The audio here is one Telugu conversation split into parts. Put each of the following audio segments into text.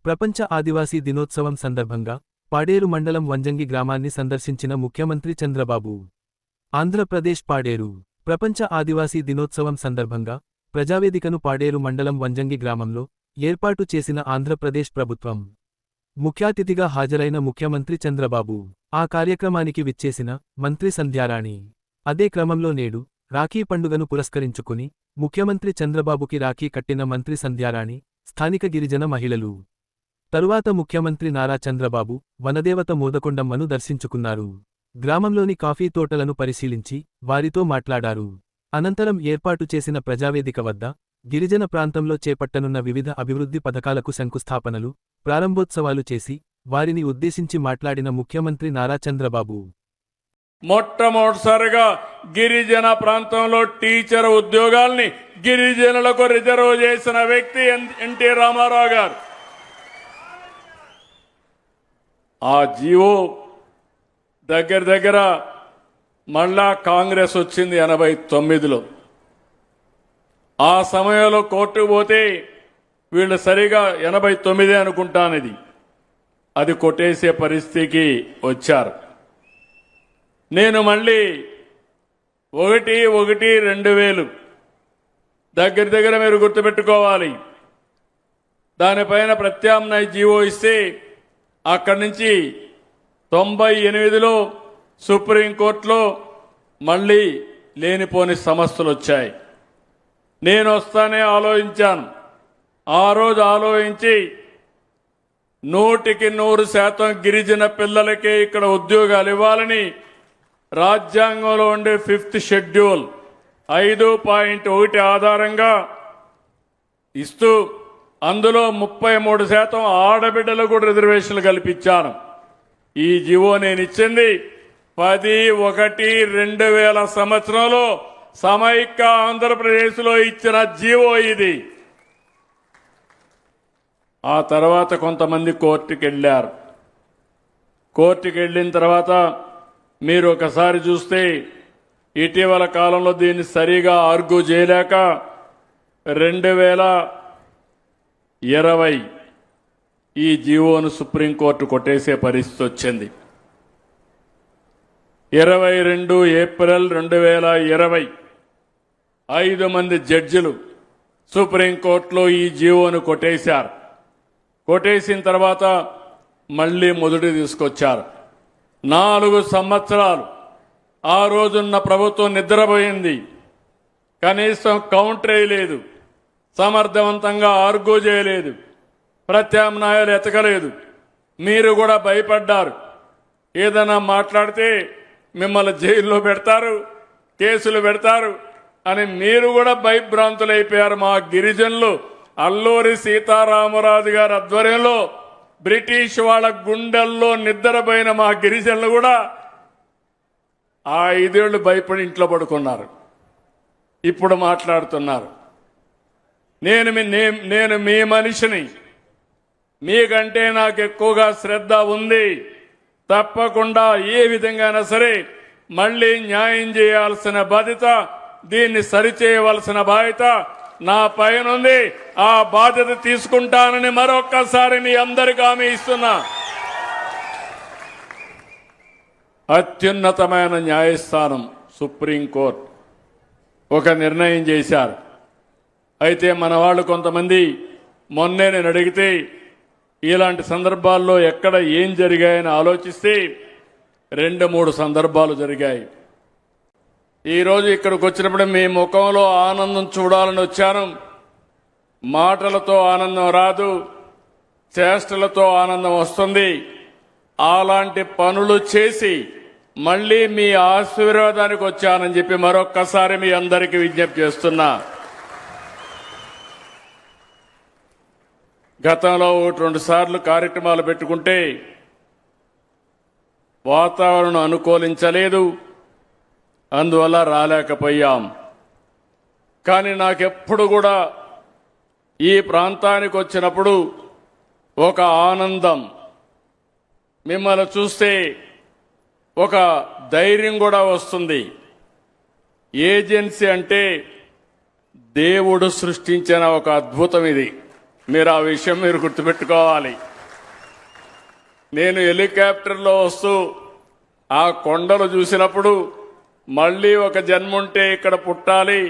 ప్రపంచ ఆదివాసీ దినోత్సవం సందర్భంగా పాడేరు మండలం వంజంగి గ్రామాన్ని సందర్శించిన ముఖ్యమంత్రి చంద్రబాబు. ఆంధ్రప్రదేశ్ పాడేరు ప్రపంచ ఆదివాసీ దినోత్సవం సందర్భంగా ప్రజావేదికను పాడేరు మండలం వంజంగి గ్రామంలో ఏర్పాటు చేసిన ఆంధ్రప్రదేశ్ ప్రభుత్వం. ముఖ్యాతిథిగా హాజరైన ముఖ్యమంత్రి చంద్రబాబు ఆ కార్యక్రమానికి విచ్చేసిన మంత్రి సంధ్యారాణి. అదే క్రమంలో నేడు రాఖీ పండుగను పురస్కరించుకుని ముఖ్యమంత్రి చంద్రబాబుకి రాఖీ కట్టిన మంత్రి సంధ్యారాణి, స్థానిక గిరిజన మహిళలు. తరువాత ముఖ్యమంత్రి నారా చంద్రబాబు వనదేవత మోదకొండమ్మను దర్శించుకున్నారు. గ్రామంలోని కాఫీ తోటలను పరిశీలించి వారితో మాట్లాడారు. అనంతరం ఏర్పాటు చేసిన ప్రజావేదిక వద్ద గిరిజన ప్రాంతంలో చేపట్టనున్న వివిధ అభివృద్ధి పథకాలకు శంకుస్థాపనలు, ప్రారంభోత్సవాలు చేసి వారిని ఉద్దేశించి మాట్లాడిన ముఖ్యమంత్రి నారా చంద్రబాబు, మొట్టమొదటిసారిగా గిరిజన ప్రాంతంలో టీచర్ ఉద్యోగాల్ని గిరిజనులకు రిజర్వ్ చేసిన వ్యక్తి ఎన్టీ రామారావు గారు. ఆ జీవో దగ్గర మళ్ళా కాంగ్రెస్ వచ్చింది 89లో. ఆ సమయంలో కోర్టుకు పోతే వీళ్ళు సరిగా 89 అనుకుంటానిది, అది కొట్టేసే పరిస్థితికి వచ్చారు. నేను మళ్ళీ 1/1/2000 దగ్గర మీరు గుర్తుపెట్టుకోవాలి. దానిపైన ప్రత్యామ్నాయ జీవో ఇస్తే అక్కడి నుంచి 98లో సుప్రీంకోర్టులో మళ్ళీ లేనిపోని సమస్యలు వచ్చాయి. నేను వస్తానే ఆలోచించాను. ఆ రోజు ఆలోచించి 100% గిరిజన పిల్లలకే ఇక్కడ ఉద్యోగాలు ఇవ్వాలని రాజ్యాంగంలో ఉండే 5th షెడ్యూల్ 5.1 ఆధారంగా ఇస్తూ అందులో 33% ఆడబిడ్డలకు కూడా రిజర్వేషన్లు కల్పించాను. ఈ జీవో నేను ఇచ్చింది 10/1/2000 సంవత్సరంలో సమైక్య ఆంధ్రప్రదేశ్లో ఇచ్చిన జీవో ఇది. ఆ తర్వాత కొంతమంది కోర్టుకు వెళ్ళారు. కోర్టుకు వెళ్ళిన తర్వాత మీరు ఒకసారి చూస్తే ఇటీవల కాలంలో దీన్ని సరిగా ఆర్గ్యూ చేయలేక 2020 ఈ జీవోను సుప్రీంకోర్టు కొట్టేసే పరిస్థితి వచ్చింది. 22 ఏప్రిల్ 2020 5 మంది జడ్జిలు సుప్రీంకోర్టులో ఈ జీవోను కొట్టేశారు. కొట్టేసిన తర్వాత మళ్లీ మొదటి తీసుకొచ్చారు. 4 సంవత్సరాలు ఆ రోజున్న ప్రభుత్వం నిద్రపోయింది. కనీసం కౌంటర్ వేయలేదు, సమర్థవంతంగా ఆర్గ్యూ చేయలేదు, ప్రత్యామ్నాయాలు ఎతకలేదు. మీరు కూడా భయపడ్డారు. ఏదైనా మాట్లాడితే మిమ్మల్ని జైల్లో పెడతారు, కేసులు పెడతారు అని మీరు కూడా భయభ్రాంతులైపోయారు. మా గిరిజనులు అల్లూరి సీతారామరాజు గారి ఆధ్వర్యంలో బ్రిటిష్ వాళ్ళ గుండెల్లో నిద్రపోయిన మా గిరిజనులు కూడా ఆ 5 ఏళ్లు భయపడి ఇంట్లో పడుకున్నారు. ఇప్పుడు మాట్లాడుతున్నారు. నేను మీ మనిషిని, మీకంటే నాకు ఎక్కువగా శ్రద్ధ ఉంది. తప్పకుండా ఏ విధంగానైనా సరే మళ్లీ న్యాయం చేయాల్సిన బాధ్యత, దీన్ని సరిచేయవలసిన బాధ్యత నా పైన ఉంది. ఆ బాధ్యత తీసుకుంటానని మరొక్కసారి మీ అందరికీ హామీ ఇస్తున్నా. అత్యున్నతమైన న్యాయస్థానం సుప్రీంకోర్టు ఒక నిర్ణయం చేశారు. అయితే మన వాళ్ళు కొంతమంది మొన్నే నేను అడిగితే ఇలాంటి సందర్భాల్లో ఎక్కడ ఏం జరిగాయని ఆలోచిస్తే 2-3 సందర్భాలు జరిగాయి. ఈరోజు ఇక్కడికి వచ్చినప్పుడు మీ ముఖంలో ఆనందం చూడాలని వచ్చాను. మాటలతో ఆనందం రాదు, చేష్టలతో ఆనందం వస్తుంది. అలాంటి పనులు చేసి మళ్లీ మీ ఆశీర్వాదానికి వచ్చానని చెప్పి మరొక్కసారి మీ అందరికీ విజ్ఞప్తి చేస్తున్నా. గతంలో 1-2 సార్లు కార్యక్రమాలు పెట్టుకుంటే వాతావరణం అనుకూలించలేదు, అందువల్ల రాలేకపోయాం. కానీ నాకెప్పుడు కూడా ఈ ప్రాంతానికి వచ్చినప్పుడు ఒక ఆనందం, మిమ్మల్ని చూస్తే ఒక ధైర్యం కూడా వస్తుంది. ఏజెన్సీ అంటే దేవుడు సృష్టించిన ఒక అద్భుతం ఇది. మీరు ఆ విషయం మీరు గుర్తుపెట్టుకోవాలి. నేను హెలికాప్టర్లో వస్తూ ఆ కొండలు చూసినప్పుడు మళ్ళీ ఒక జన్ముంటే ఇక్కడ పుట్టాలి,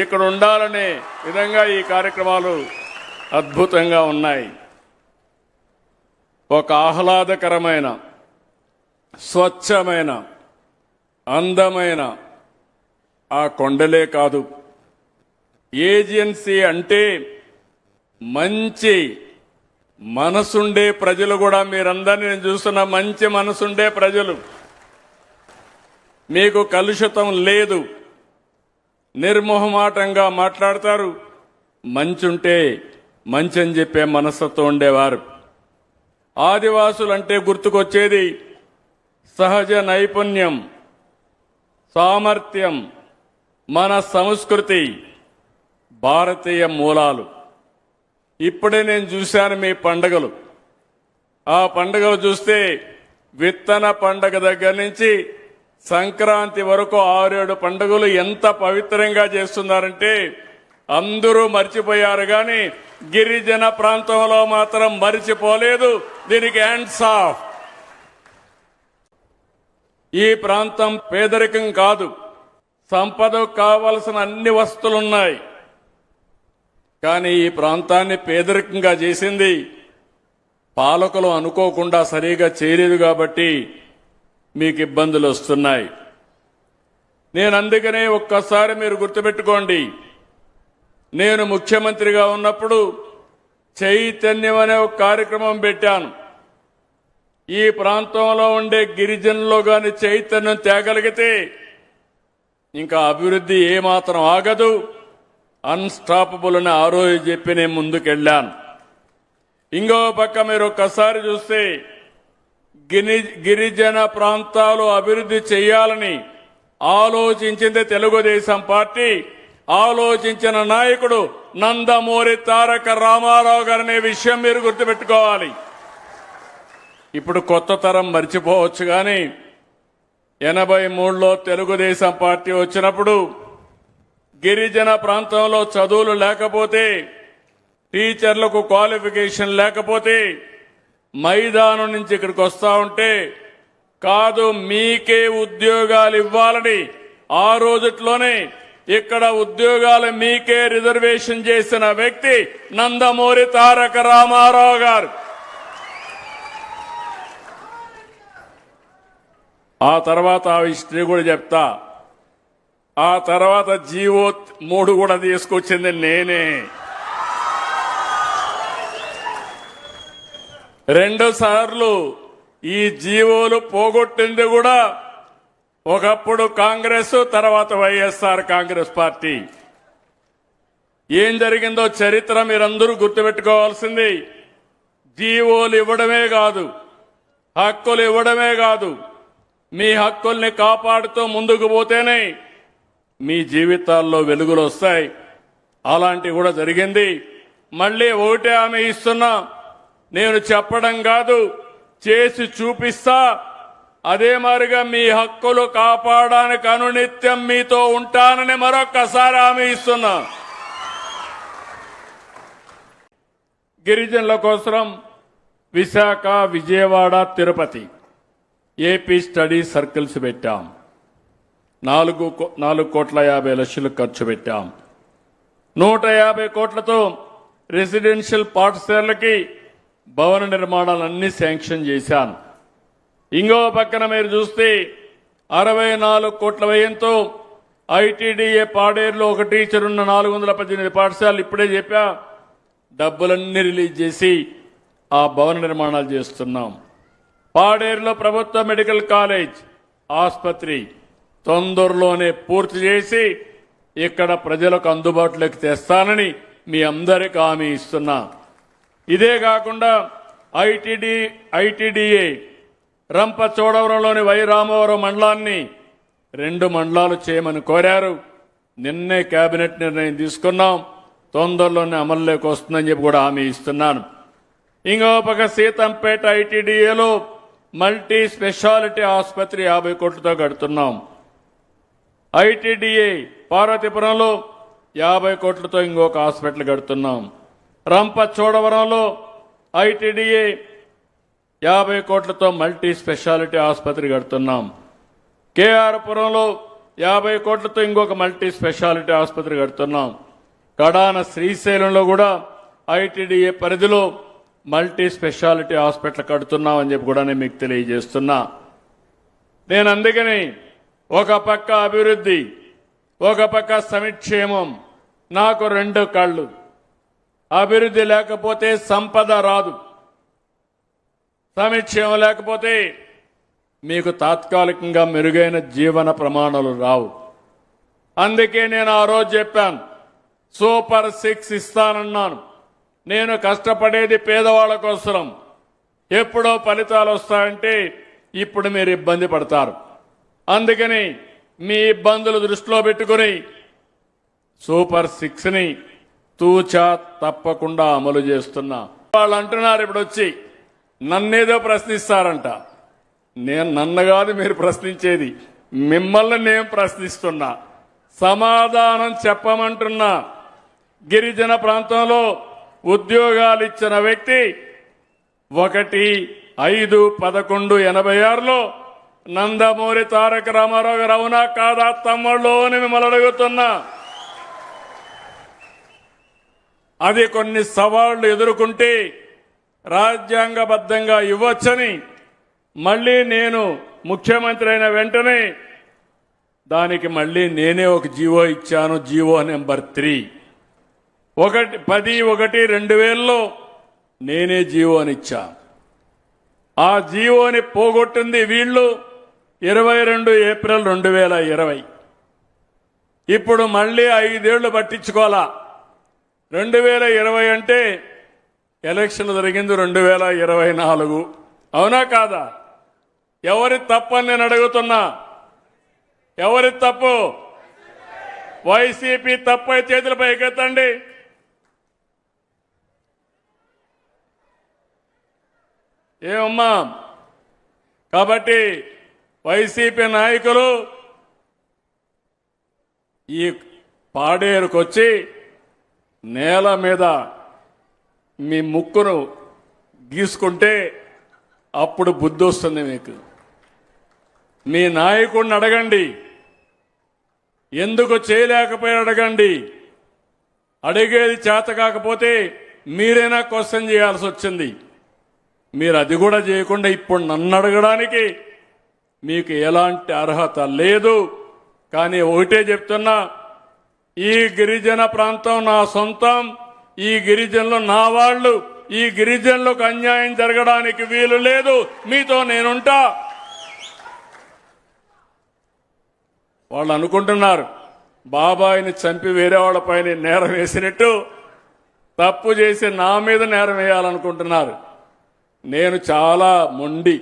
ఇక్కడ ఉండాలనే విధంగా ఈ కార్యక్రమాలు అద్భుతంగా ఉన్నాయి. ఒక ఆహ్లాదకరమైన, స్వచ్ఛమైన, అందమైన ఆ కొండలే కాదు, ఏజెన్సీ అంటే మంచి మనసుండే ప్రజలు కూడా, మీరందరినీ నేను చూస్తున్న మంచి మనసుండే ప్రజలు, మీకు కలుషితం లేదు, నిర్మోహమాటంగా మాట్లాడతారు, మంచుంటే మంచి అని చెప్పే మనస్తత్వం ఉండేవారు. ఆదివాసులంటే గుర్తుకొచ్చేది సహజ నైపుణ్యం, సామర్థ్యం, మన సంస్కృతి, భారతీయ మూలాలు. ఇప్పుడే నేను చూశాను మీ పండుగలు. ఆ పండుగలు చూస్తే విత్తన పండుగ దగ్గర నుంచి సంక్రాంతి వరకు 6-7 పండుగలు ఎంత పవిత్రంగా చేస్తున్నారంటే అందరూ మర్చిపోయారు, కానీ గిరిజన ప్రాంతంలో మాత్రం మర్చిపోలేదు. దీనికి హ్యాండ్స్ ఆఫ్. ఈ ప్రాంతం పేదరికం కాదు, సంపదకు కావలసిన అన్ని వస్తువులున్నాయి. కానీ ఈ ప్రాంతాన్ని పేదరికంగా చేసింది పాలకులు అనుకోకుండా సరిగా చేయలేదు కాబట్టి మీకు ఇబ్బందులు వస్తున్నాయి. నేను అందుకనే ఒక్కసారి మీరు గుర్తుపెట్టుకోండి, నేను ముఖ్యమంత్రిగా ఉన్నప్పుడు చైతన్యం అనే ఒక కార్యక్రమం పెట్టాను. ఈ ప్రాంతంలో ఉండే గిరిజనుల్లో గాని చైతన్యం తేగలిగితే ఇంకా అభివృద్ధి ఏమాత్రం ఆగదు, అన్స్టాపబుల్ అని ఆ రోజు చెప్పి నేను ముందుకెళ్ళాను. ఇంకో పక్క మీరు ఒక్కసారి చూస్తే గిరిజన ప్రాంతాలు అభివృద్ధి చేయాలని ఆలోచించింది తెలుగుదేశం పార్టీ. ఆలోచించిన నాయకుడు నందమూరి తారక రామారావు గారనే విషయం మీరు గుర్తుపెట్టుకోవాలి. ఇప్పుడు కొత్త తరం మర్చిపోవచ్చు, కానీ 83లో తెలుగుదేశం పార్టీ వచ్చినప్పుడు గిరిజన ప్రాంతంలో చదువులు లేకపోతే, టీచర్లకు క్వాలిఫికేషన్ లేకపోతే మైదానం నుంచి ఇక్కడికి వస్తా ఉంటే కాదు మీకే ఉద్యోగాలు ఇవ్వాలని ఆ రోజుట్లోనే ఇక్కడ ఉద్యోగాలు మీకే రిజర్వేషన్ చేసిన వ్యక్తి నందమూరి తారక రామారావు గారు. ఆ తర్వాత ఆ హిస్టరీ కూడా చెప్తా. ఆ తర్వాత జీవో 3 కూడా తీసుకొచ్చింది నేనే. 2 సార్లు ఈ జీవోలు పోగొట్టింది కూడా ఒకప్పుడు కాంగ్రెస్, తర్వాత వైఎస్ఆర్ కాంగ్రెస్ పార్టీ. ఏం జరిగిందో చరిత్ర మీరందరూ గుర్తుపెట్టుకోవాల్సింది. జీవోలు ఇవ్వడమే కాదు, హక్కులు ఇవ్వడమే కాదు, మీ హక్కుల్ని కాపాడుతూ ముందుకు పోతేనే మీ జీవితాల్లో వెలుగులు వస్తాయి. అలాంటివి కూడా జరిగింది. మళ్ళీ ఒకటే ఆమె ఇస్తున్నా, నేను చెప్పడం కాదు చేసి చూపిస్తా. అదే మాదిరిగా మీ హక్కులు కాపాడడానికి అనునిత్యం మీతో ఉంటానని మరొక్కసారి హామీ ఇస్తున్నా. గిరిజనుల కోసం Visakha, Vijayawada, Tirupati AP study circles పెట్టాం. 4,50,00,000 ఖర్చు పెట్టాం. 150 కోట్లతో రెసిడెన్షియల్ పాఠశాలకి భవన నిర్మాణాలన్నీ శాంక్షన్ చేశాను. ఇంకో పక్కన మీరు చూస్తే 64 కోట్ల వ్యయంతో ఐటీడీఏ పాడేరులో ఒక టీచర్ ఉన్న 418 పాఠశాలలు ఇప్పుడే చెప్పా, డబ్బులన్నీ రిలీజ్ చేసి ఆ భవన నిర్మాణాలు చేస్తున్నాం. పాడేరులో ప్రభుత్వ మెడికల్ కాలేజ్, ఆసుపత్రి తొందరలోనే పూర్తి చేసి ఇక్కడ ప్రజలకు అందుబాటులోకి తెస్తానని మీ అందరికీ హామీ ఇస్తున్నా. ఇదే కాకుండా ఐటీడీఏ రంపచోడవరంలోని వై రామవరం మండలాన్ని 2 మండలాలు చేయమని కోరారు. నిన్నే కేబినెట్ నిర్ణయం తీసుకున్నాం, తొందరలోనే అమల్లోకి వస్తుందని చెప్పి కూడా హామీ ఇస్తున్నాను. ఇంకో పక్క సీతంపేట ఐటీడీఏలో మల్టీ స్పెషాలిటీ ఆసుపత్రి 50 కోట్లతో కడుతున్నాం. ఐటీడీఏ పార్వతీపురంలో 50 కోట్లతో ఇంకొక హాస్పిటల్ కడుతున్నాం. రంపచోడవరంలో ఐటీడీఏ 50 కోట్లతో మల్టీ స్పెషాలిటీ ఆసుపత్రి కడుతున్నాం. కేఆర్ పురంలో 50 కోట్లతో ఇంకొక మల్టీ స్పెషాలిటీ ఆసుపత్రి కడుతున్నాం. కడాన శ్రీశైలంలో కూడా ఐటీడీఏ పరిధిలో మల్టీ స్పెషాలిటీ హాస్పిటల్ కడుతున్నామని చెప్పి కూడా నేను మీకు తెలియజేస్తున్నా. నేను అందుకని ఒక పక్క అభివృద్ధి, ఒక పక్క సంక్షేమం, నాకు 2 కళ్ళు. అభివృద్ధి లేకపోతే సంపద రాదు, సంక్షేమం లేకపోతే మీకు తాత్కాలికంగా మెరుగైన జీవన ప్రమాణాలు రావు. అందుకే నేను ఆ రోజు చెప్పాను, సూపర్ 6 ఇస్తానన్నాను. నేను కష్టపడేది పేదవాళ్ళ కోసం. ఎప్పుడో ఫలితాలు వస్తాయంటే ఇప్పుడు మీరు ఇబ్బంది పడతారు. అందుకని మీ ఇబ్బందులు దృష్టిలో పెట్టుకుని సూపర్ 6ని తూచా తప్పకుండా అమలు చేస్తున్నా. వాళ్ళు అంటున్నారు ఇప్పుడు వచ్చి నన్నేదో ప్రశ్నిస్తారంట. నన్ను కాదు మీరు ప్రశ్నించేది, మిమ్మల్ని నేను ప్రశ్నిస్తున్నా. సమాధానం చెప్పమంటున్నా. గిరిజన ప్రాంతంలో ఉద్యోగాలు ఇచ్చిన వ్యక్తి 1/5/11/86లో నందమూరి తారక రామారావు గారు. అవునా కాదా తమ్ముళ్ళు అని మిమ్మల్ని అడుగుతున్నా. అది కొన్ని సవాళ్లు ఎదుర్కొంటే రాజ్యాంగబద్ధంగా ఇవ్వచ్చని మళ్ళీ నేను ముఖ్యమంత్రి అయిన వెంటనే దానికి మళ్ళీ నేనే ఒక జీవో ఇచ్చాను. జీవో నెంబర్ 3 10/1/2000లో నేనే జీవోని ఇచ్చా. ఆ జీవోని పోగొట్టింది వీళ్ళు 22 ఏప్రిల్ 2020. ఇప్పుడు మళ్ళీ 5 ఏళ్లు పట్టించుకోవాలా. 2020 అంటే ఎలక్షన్ జరిగింది 2024. అవునా కాదా? ఎవరి తప్పని నేను అడుగుతున్నా. ఎవరి తప్పు? వైసీపీ తప్పై చేతులపై ఎత్తండి. ఏమమ్మా? కాబట్టి వైసీపీ నాయకులు ఈ పాడేరుకొచ్చి నేల మీద మీ ముక్కును గీసుకుంటే అప్పుడు బుద్ధి వస్తుంది మీకు. మీ నాయకుడిని అడగండి, ఎందుకు చేయలేకపోయి అడగండి. అడిగేది చేత కాకపోతే మీరైనా క్వశ్చన్ చేయాల్సి వచ్చింది. మీరు అది కూడా చేయకుండా ఇప్పుడు నన్ను అడగడానికి మీకు ఎలాంటి అర్హత లేదు. కానీ ఒకటే చెప్తున్నా, ఈ గిరిజన ప్రాంతం నా సొంతం. ఈ గిరిజనులు నా వాళ్ళు. ఈ గిరిజనులకు అన్యాయం జరగడానికి వీలు లేదు. మీతో నేనుంటా. వాళ్ళు అనుకుంటున్నారు బాబాయిని చంపి వేరే వాళ్ళపైన నేరం వేసినట్టు తప్పు చేసి నా మీద నేరం వేయాలనుకుంటున్నారు. నేను చాలా మొండి.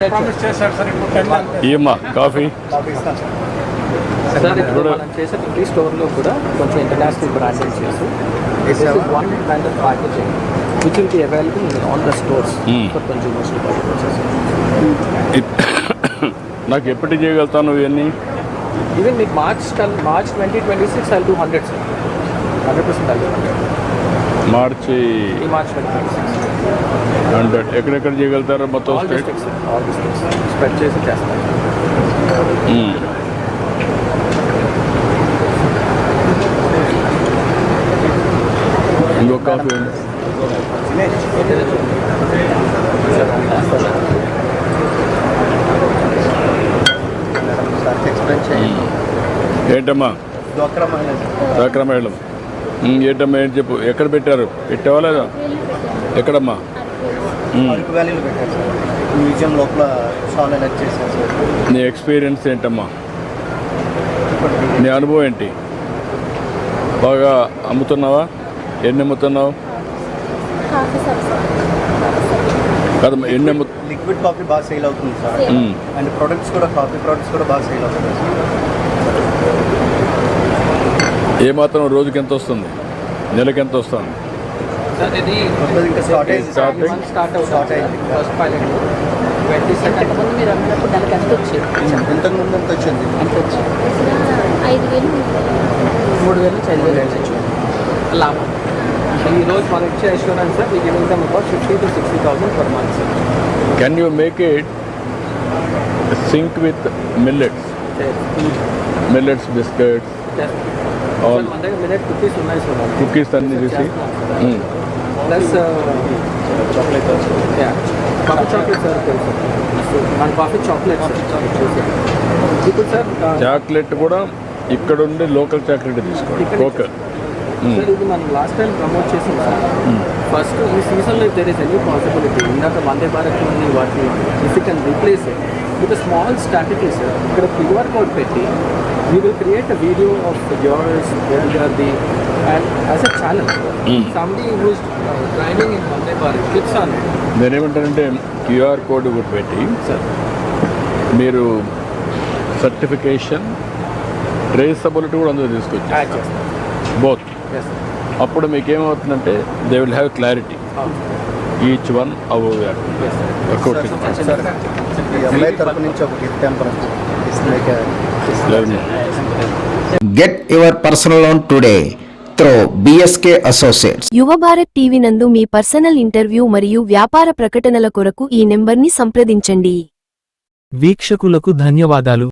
ప్రామిస్ చేశారు సార్. ఇప్పుడు ఏమ్మా కాఫీ? సార్ ఇప్పుడు మనం చేసే ప్రతి స్టోర్లో కూడా కొంచెం ఇంటర్నేషనల్ బ్రాండింగ్ చేసి this is one kind of packaging which will be available in all the stores for consumers to purchase. నాకు ఎప్పటి చేయగలుగుతాను ఇవన్నీ? Even with March 2026 I'll do 100 sir. 100% I'll do 100. March In March 2026. 100 ఎక్కడెక్కడ చేయగలుగుతారు మొత్తం All state? districts sir. All districts. Spread చేసి చేస్తాం. ఇంకో కాఫీ ఏంటమ్మా? డ్వాక్రా మహిళ ఏంటమ్మా? ఏంటి చెప్పు. ఎక్కడ పెట్టారు? పెట్టావా లేదా? ఎక్కడమ్మా? అరకు వ్యాలీలో పెట్టారు సార్. మ్యూజియం లోపల షాల్ ఎలక్ట్ చేశారు సార్. నీ ఎక్స్పీరియన్స్ ఏంటమ్మా? నీ అనుభవం ఏంటి? బాగా అమ్ముతున్నావా? ఎన్ని అమ్ముతున్నావు? కదమ్మా, ఎన్ని లిక్విడ్ కాఫీ బాగా సేల్ అవుతుంది సార్. అండ్ ప్రొడక్ట్స్ కూడా, కాఫీ ప్రొడక్ట్స్ కూడా బాగా సేల్ అవుతుంది సార్. ఏమాత్రం రోజుకి ఎంత వస్తుంది? నెలకి ఎంత వస్తుంది? సార్ ఇది ఇంకా స్టార్ట్ అయింది సార్. స్టార్ట్ అవుతుంది. ఫస్ట్ పైలట్ 22nd ముందు మీరు అన్నప్పుడు దానికి ఎంత వచ్చేది ఇంతకు ముందు ఎంత వచ్చింది? ఎంత వచ్చింది? 5,000 3,000 నుంచి 5,000 వచ్చింది లాభం. ఈ రోజు మనం ఇచ్చే assurance sir we giving them about 50,000 to 60,000 per month sir. Can you make it sync with millets? Millets biscuits sir మన దగ్గర మిల్లెట్ కుకీస్ ఉన్నాయి సార్. కుకీస్ అన్ని చూసి plus chocolate coffee chocolate sir తెలుసు మన కాఫీ చాక్లెట్ ఇప్పుడు సార్ చాక్లెట్ కూడా ఇక్కడ ఉండి లోకల్ చాక్లెట్ తీసుకోండి. కోకర్ సార్ ఇది మనం లాస్ట్ టైం ప్రమోట్ చేసాం సార్. ఫస్ట్ ఈ సీజన్లో if there is any possibility ఇందాక వందే భారత్ ఉంది వాటి if you can replace it with small strategy sir. ఇక్కడ క్యూఆర్ కోడ్ పెట్టి we will create a video of yours the and as a channel somebody who's driving in Vande Bharat clips on it. నేనేమంటానంటే క్యూఆర్ కోడ్ కూడా పెట్టి సార్ మీరు సర్టిఫికేషన్ ట్రేసబిలిటీ కూడా అందులో తీసుకొచ్చి యాడ్ చేస్తాం. బోత్. Yes sir. అప్పుడు మీకు ఏమవుతుందంటే they will have clarity each one hour yes sir. Workout. ఈ అమ్మాయి తరపు నుంచి ఒక గిఫ్ట్ టెంపర్ Get your personal loan today through BSK Associates. యువ భారత్ టీవీ నందు మీ పర్సనల్ ఇంటర్వ్యూ మరియు వ్యాపార ప్రకటనల కొరకు ఈ నెంబర్ని సంప్రదించండి. వీక్షకులకు ధన్యవాదాలు.